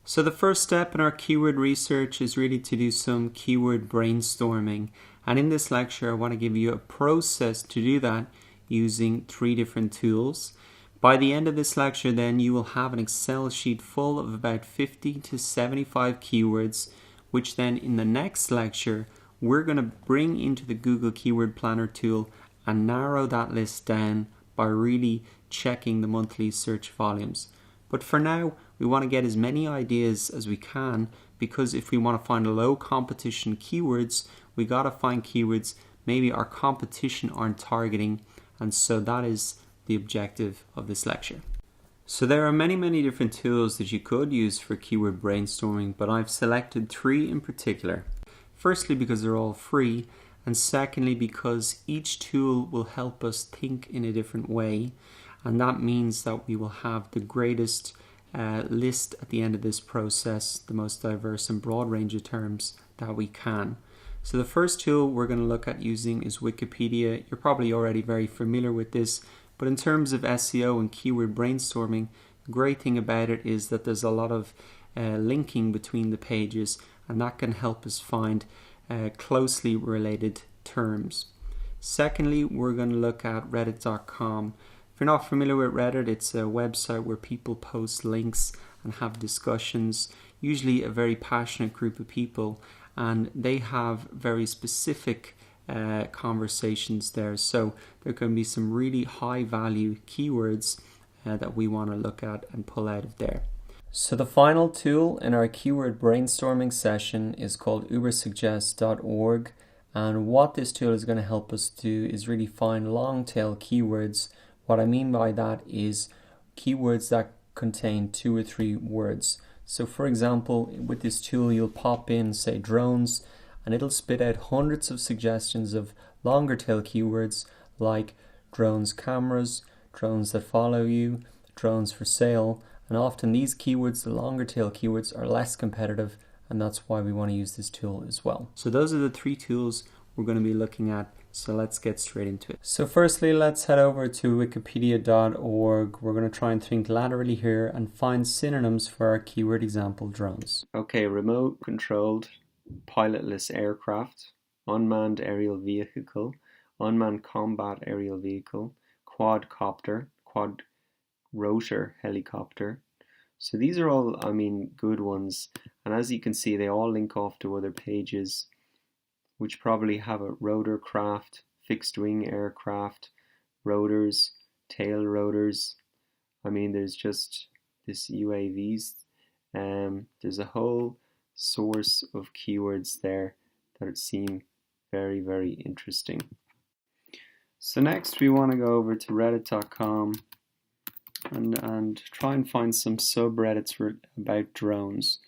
So the first step in our keyword research is really to do some keyword brainstorming. And in this lecture, I want to give you a process to do that using 3 different tools. By the end of this lecture, then, you will have an Excel sheet full of about 50 to 75 keywords, which then in the next lecture, we're going to bring into the Google Keyword Planner tool and narrow that list down by really checking the monthly search volumes. But for now, we want to get as many ideas as we can, because if we want to find low competition keywords, we got to find keywords maybe our competition aren't targeting, and so that is the objective of this lecture. So there are many different tools that you could use for keyword brainstorming, but I've selected 3 in particular. Firstly, because they're all free, and secondly, because each tool will help us think in a different way, and that means that we will have the greatest list at the end of this process, the most diverse and broad range of terms that we can. So the first tool we're going to look at using is Wikipedia. You're probably already very familiar with this, but in terms of SEO and keyword brainstorming, the great thing about it is that there's a lot of linking between the pages, and that can help us find closely related terms. Secondly, we're going to look at Reddit.com. If you're not familiar with Reddit, it's a website where people post links and have discussions, usually a very passionate group of people, and they have very specific conversations there. So there can be some really high value keywords that we want to look at and pull out of there. So the final tool in our keyword brainstorming session is called ubersuggest.org, and what this tool is going to help us do is really find long tail keywords. What I mean by that is keywords that contain 2 or 3 words. So for example, with this tool, you'll pop in, say, drones, and it'll spit out hundreds of suggestions of longer tail keywords like drones cameras, drones that follow you, drones for sale, and often these keywords, the longer tail keywords, are less competitive, and that's why we want to use this tool as well. So those are the 3 tools we're going to be looking at. So let's get straight into it. So firstly, let's head over to wikipedia.org. We're going to try and think laterally here and find synonyms for our keyword example, drones. Okay, remote controlled pilotless aircraft, unmanned aerial vehicle, unmanned combat aerial vehicle, quadcopter, quad rotor helicopter. So these are all, good ones. And as you can see, they all link off to other pages, which probably have a rotor craft, fixed wing aircraft, rotors, tail rotors. There's just this UAVs. There's a whole source of keywords there that seem very interesting. So next we want to go over to reddit.com and try and find some subreddits about drones.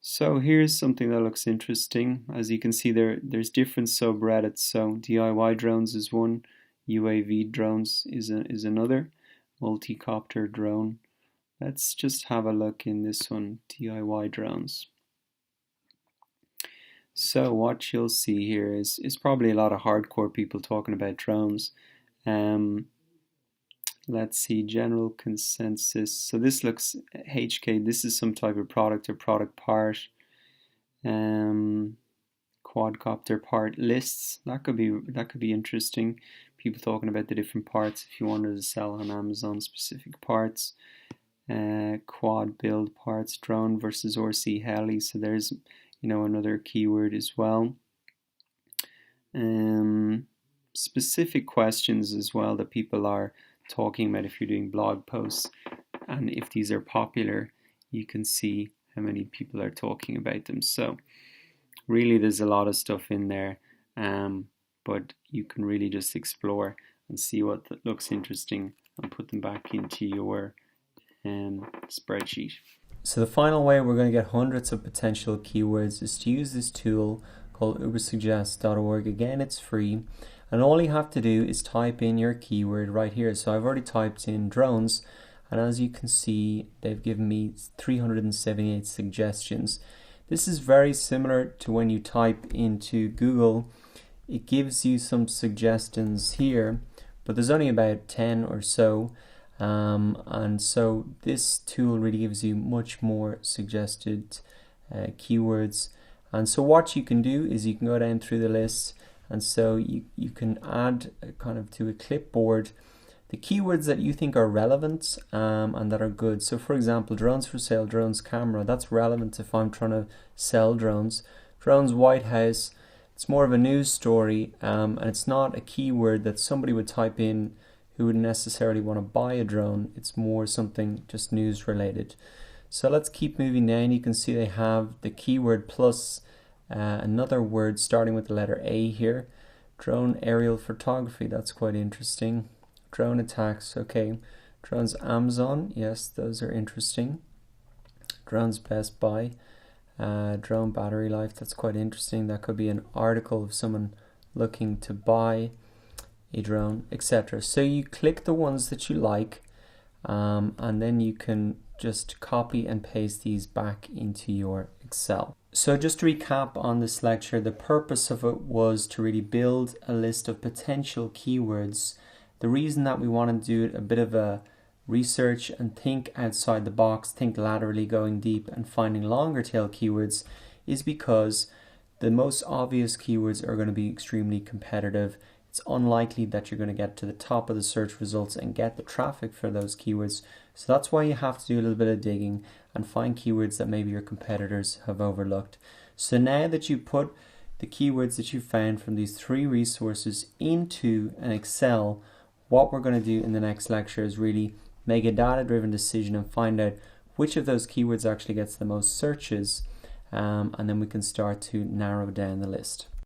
So here's something that looks interesting. As you can see, there's different subreddits. So DIY drones is one, UAV drones is another, multicopter drone. Let's just have a look in this one, DIY drones. So what you'll see here is probably a lot of hardcore people talking about drones. Let's see, general consensus. So this looks HK. This is some type of product or product part. Quadcopter part lists. That could be interesting. People talking about the different parts if you wanted to sell on Amazon specific parts. Quad build parts, drone versus RC heli. So there's another keyword as well. Specific questions as well that people are talking about if you're doing blog posts, and if these are popular, you can see how many people are talking about them. So really there's a lot of stuff in there, but you can really just explore and see what looks interesting and put them back into your spreadsheet. So the final way we're going to get hundreds of potential keywords is to use this tool called ubersuggest.org. Again, it's free, and all you have to do is type in your keyword right here. So I've already typed in drones, and as you can see, they've given me 378 suggestions. This is very similar to when you type into Google. It gives you some suggestions here, but there's only about 10 or so, And so this tool really gives you much more suggested keywords. And so what you can do is you can go down through the list, and so you can add kind of to a clipboard the keywords that you think are relevant and that are good. So for example, drones for sale, drones camera, that's relevant if I'm trying to sell drones. Drones White House, it's more of a news story, and it's not a keyword that somebody would type in who wouldn't necessarily want to buy a drone. It's more something just news related. So let's keep moving down. You can see they have the keyword plus another word starting with the letter A here. Drone aerial photography, that's quite interesting. Drone attacks, okay. Drones Amazon, yes, those are interesting. Drones Best Buy. Drone battery life, that's quite interesting. That could be an article of someone looking to buy a drone, etc. So you click the ones that you like, and then you can just copy and paste these back into your Excel. So just to recap on this lecture, the purpose of it was to really build a list of potential keywords. The reason that we want to do a bit of a research and think outside the box, think laterally, going deep and finding longer tail keywords, is because the most obvious keywords are going to be extremely competitive. It's unlikely that you're going to get to the top of the search results and get the traffic for those keywords. So that's why you have to do a little bit of digging and find keywords that maybe your competitors have overlooked. So now that you put the keywords that you found from these 3 resources into an Excel, what we're going to do in the next lecture is really make a data-driven decision and find out which of those keywords actually gets the most searches, and then we can start to narrow down the list.